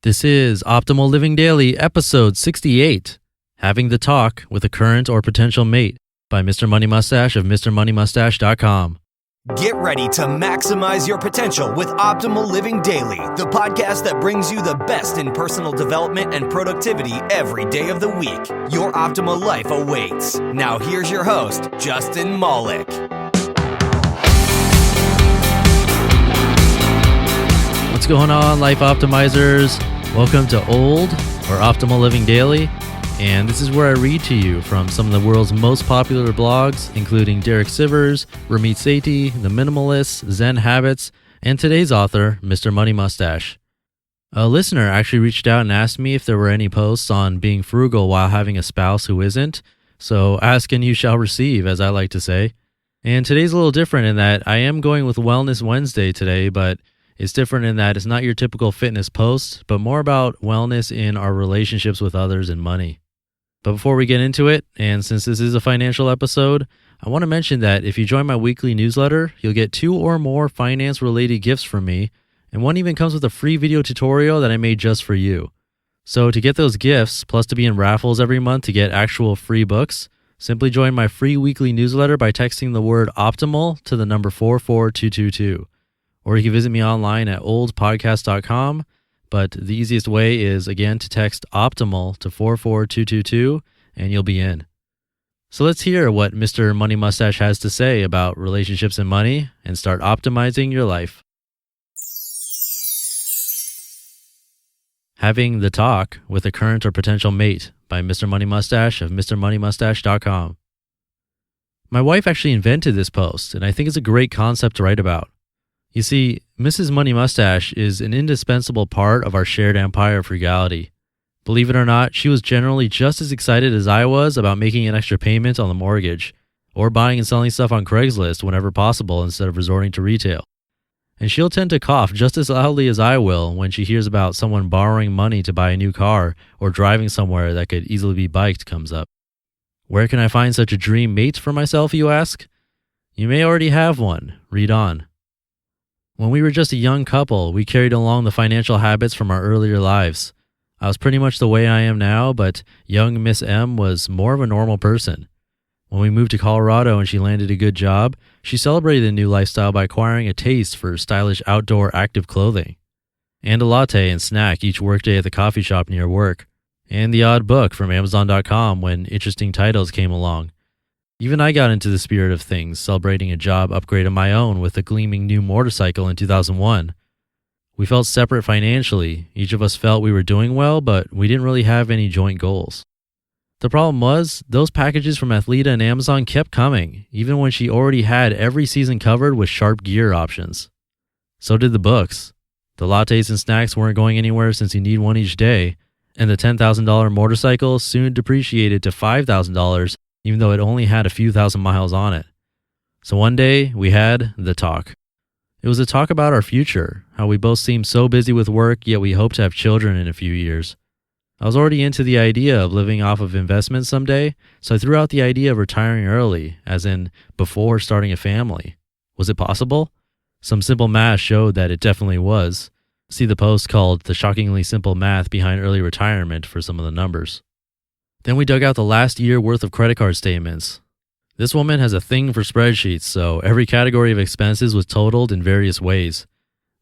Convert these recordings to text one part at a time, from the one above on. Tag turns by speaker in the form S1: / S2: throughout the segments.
S1: This is Optimal Living Daily, episode 68, Having the Talk with a Current or Potential Mate by Mr. Money Mustache of MrMoneyMustache.com.
S2: Get ready to maximize your potential with Optimal Living Daily, the podcast that brings you the best in personal development and productivity every day of the week. Your optimal life awaits. Now here's your host, Justin Malik.
S1: What's going on, Life Optimizers? Welcome to Old or Optimal Living Daily, and this is where I read to you from some of the world's most popular blogs, including Derek Sivers, Ramit Sethi, The Minimalists, Zen Habits, and today's author, Mr. Money Mustache. A listener actually reached out and asked me if there were any posts on being frugal while having a spouse who isn't, so ask and you shall receive, as I like to say. And today's a little different in that I am going with Wellness Wednesday today, but it's different in that it's not your typical fitness post, but more about wellness in our relationships with others and money. But before we get into it, and since this is a financial episode, I want to mention that if you join my weekly newsletter, you'll get 2 or more finance-related gifts from me, and one even comes with a free video tutorial that I made just for you. So to get those gifts, plus to be in raffles every month to get actual free books, simply join my free weekly newsletter by texting the word OPTIMAL to the number 44222. Or you can visit me online at oldpodcast.com, but the easiest way is, again, to text OPTIMAL to 44222, and you'll be in. So let's hear what Mr. Money Mustache has to say about relationships and money, and start optimizing your life. Having the Talk with a Current or Potential Mate by Mr. Money Mustache of MrMoneyMustache.com. My wife actually invented this post, and I think it's a great concept to write about. You see, Mrs. Money Mustache is an indispensable part of our shared empire of frugality. Believe it or not, she was generally just as excited as I was about making an extra payment on the mortgage, or buying and selling stuff on Craigslist whenever possible instead of resorting to retail. And she'll tend to cough just as loudly as I will when she hears about someone borrowing money to buy a new car or driving somewhere that could easily be biked comes up. Where can I find such a dream mate for myself, you ask? You may already have one. Read on. When we were just a young couple, we carried along the financial habits from our earlier lives. I was pretty much the way I am now, but young Miss M was more of a normal person. When we moved to Colorado and she landed a good job, she celebrated the new lifestyle by acquiring a taste for stylish outdoor active clothing, and a latte and snack each workday at the coffee shop near work, and the odd book from Amazon.com when interesting titles came along. Even I got into the spirit of things, celebrating a job upgrade of my own with a gleaming new motorcycle in 2001. We felt separate financially. Each of us felt we were doing well, but we didn't really have any joint goals. The problem was, those packages from Athleta and Amazon kept coming, even when she already had every season covered with sharp gear options. So did the books. The lattes and snacks weren't going anywhere since you need one each day, and the $10,000 motorcycle soon depreciated to $5,000, even though it only had a few thousand miles on it. So one day, we had the talk. It was a talk about our future, how we both seemed so busy with work, yet we hope to have children in a few years. I was already into the idea of living off of investments someday, so I threw out the idea of retiring early, as in before starting a family. Was it possible? Some simple math showed that it definitely was. See the post called The Shockingly Simple Math Behind Early Retirement for some of the numbers. Then we dug out the last year worth of credit card statements. This woman has a thing for spreadsheets, so every category of expenses was totaled in various ways.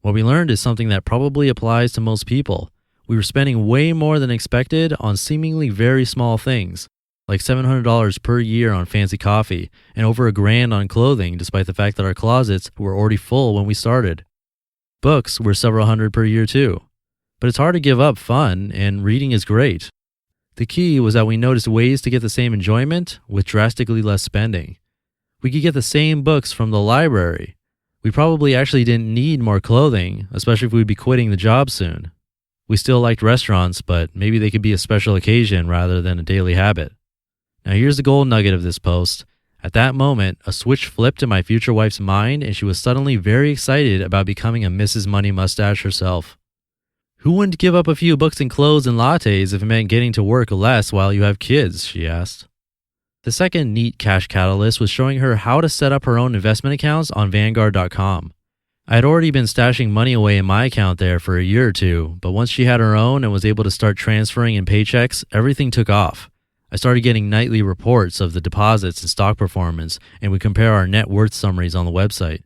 S1: What we learned is something that probably applies to most people. We were spending way more than expected on seemingly very small things, like $700 per year on fancy coffee and over $1,000 on clothing, despite the fact that our closets were already full when we started. Books were several hundred per year too. But it's hard to give up fun, and reading is great. The key was that we noticed ways to get the same enjoyment with drastically less spending. We could get the same books from the library. We probably actually didn't need more clothing, especially if we'd be quitting the job soon. We still liked restaurants, but maybe they could be a special occasion rather than a daily habit. Now here's the gold nugget of this post. At that moment, a switch flipped in my future wife's mind, and she was suddenly very excited about becoming a Mrs. Money Mustache herself. Who wouldn't give up a few books and clothes and lattes if it meant getting to work less while you have kids, she asked. The second neat cash catalyst was showing her how to set up her own investment accounts on Vanguard.com. I had already been stashing money away in my account there for a year or two, but once she had her own and was able to start transferring in paychecks, everything took off. I started getting nightly reports of the deposits and stock performance, and we compare our net worth summaries on the website.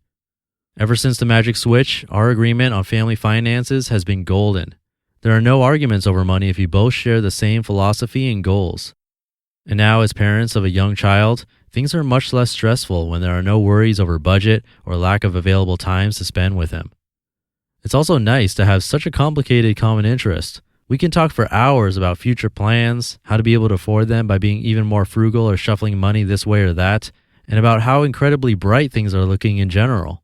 S1: Ever since the magic switch, our agreement on family finances has been golden. There are no arguments over money if you both share the same philosophy and goals. And now, as parents of a young child, things are much less stressful when there are no worries over budget or lack of available times to spend with him. It's also nice to have such a complicated common interest. We can talk for hours about future plans, how to be able to afford them by being even more frugal or shuffling money this way or that, and about how incredibly bright things are looking in general.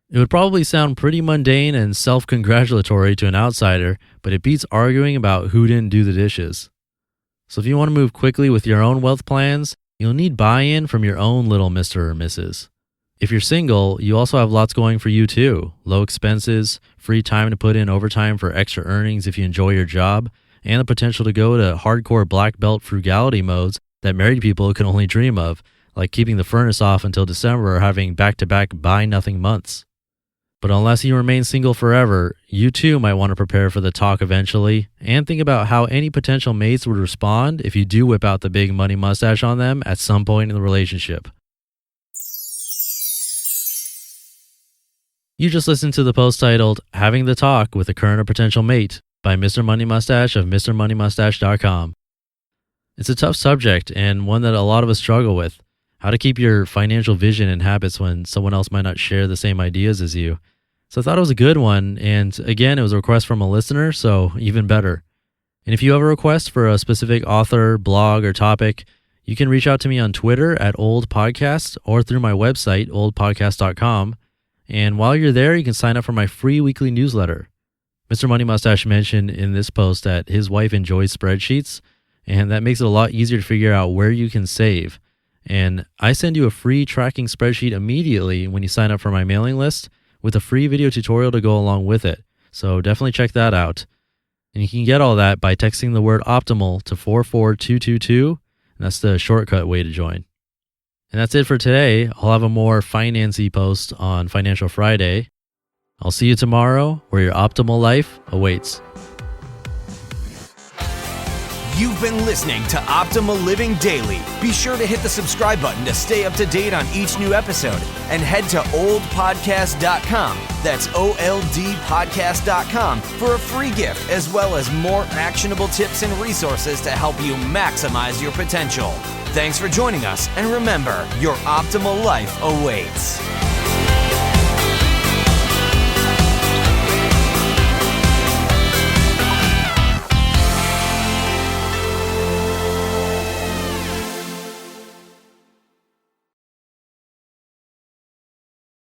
S1: It would probably sound pretty mundane and self-congratulatory to an outsider, but it beats arguing about who didn't do the dishes. So if you want to move quickly with your own wealth plans, you'll need buy-in from your own little Mr. or Mrs. If you're single, you also have lots going for you too. Low expenses, free time to put in overtime for extra earnings if you enjoy your job, and the potential to go to hardcore black belt frugality modes that married people can only dream of, like keeping the furnace off until December or having back-to-back buy-nothing months. But unless you remain single forever, you too might want to prepare for the talk eventually and think about how any potential mates would respond if you do whip out the big money mustache on them at some point in the relationship. You just listened to the post titled Having the Talk with a Current or Potential Mate by Mr. Money Mustache of MrMoneyMustache.com. It's a tough subject and one that a lot of us struggle with. How to keep your financial vision and habits when someone else might not share the same ideas as you. So I thought it was a good one, and again, it was a request from a listener, so even better. And if you have a request for a specific author, blog, or topic, you can reach out to me on Twitter at oldpodcast or through my website, oldpodcast.com. And while you're there, you can sign up for my free weekly newsletter. Mr. Money Mustache mentioned in this post that his wife enjoys spreadsheets, and that makes it a lot easier to figure out where you can save. And I send you a free tracking spreadsheet immediately when you sign up for my mailing list with a free video tutorial to go along with it. So definitely check that out. And you can get all that by texting the word optimal to 44222, and that's the shortcut way to join. And that's it for today. I'll have a more financy post on Financial Friday. I'll see you tomorrow where your optimal life awaits.
S2: You've been listening to Optimal Living Daily. Be sure to hit the subscribe button to stay up to date on each new episode and head to oldpodcast.com. That's OLDpodcast.com for a free gift as well as more actionable tips and resources to help you maximize your potential. Thanks for joining us, and remember, your optimal life awaits.